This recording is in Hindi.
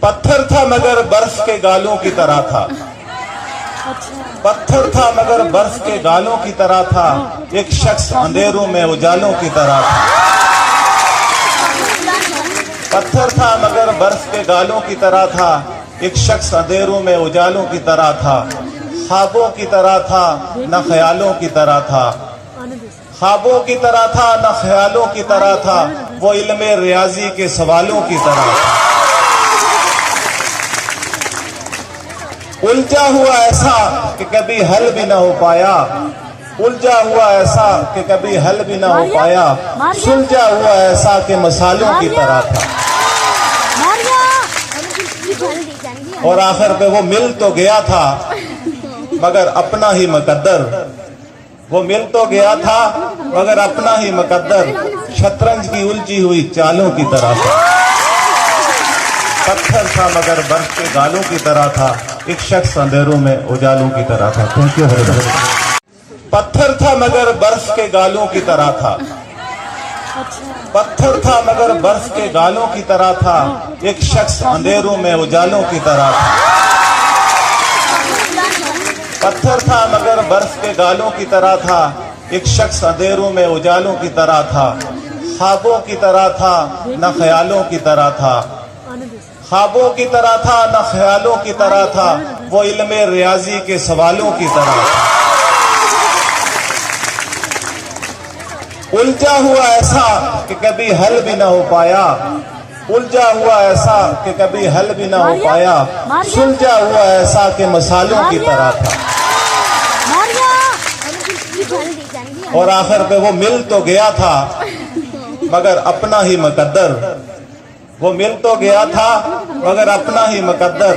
पत्थर था मगर बर्फ के गालों की तरह था। पत्थर था मगर बर्फ के गालों की तरह था। एक शख्स अंधेरों में उजालों की तरह था। पत्थर था मगर बर्फ के गालों की तरह था। एक शख्स अंधेरों में उजालों की तरह था। ख्वाबों की तरह था न ख्यालों की तरह था। ख्वाबों की तरह था न ख्यालों की तरह था। वो इल्मे रियाजी के सवालों की तरह था। उलझा हुआ ऐसा कि कभी हल भी ना हो पाया। उलझा हुआ ऐसा कि कभी हल भी ना हो पाया। सुलझा हुआ ऐसा कि मसालों की तरह था। और आखिर पे वो मिल तो गया था मगर अपना ही मुकद्दर। वो मिल तो गया था मगर अपना ही मुकद्दर। शतरंज की उलझी हुई चालों की तरह था। पत्थर था मगर बर्फ के गालों की तरह था। एक शख्स अंधेरों में उजालों की तरह था। Thank you. पत्थर था मगर बर्फ के गालों की तरह था। पत्थर था मगर बर्फ के गालों की तरह था। एक शख्स अंधेरों में उजालों की तरह था। पत्थर था मगर बर्फ के गालों की तरह था। एक शख्स अंधेरों में उजालों की तरह था। ख्वाबों की तरह था न ख्यालों की तरह था। ख्वाबों की तरह था न ख्यालों की तरह था। वो इल्मे रियाजी के सवालों की तरह था। उलझा हुआ ऐसा कि कभी हल भी ना हो पाया। उलझा हुआ ऐसा कि कभी हल भी ना हो पाया। सुलझा हुआ ऐसा कि मसालों की तरह था। और आखिर पे वो मिल तो गया था मगर अपना ही मुकद्दर। वो मिल तो गया था मगर अपना ही मुकद्दर।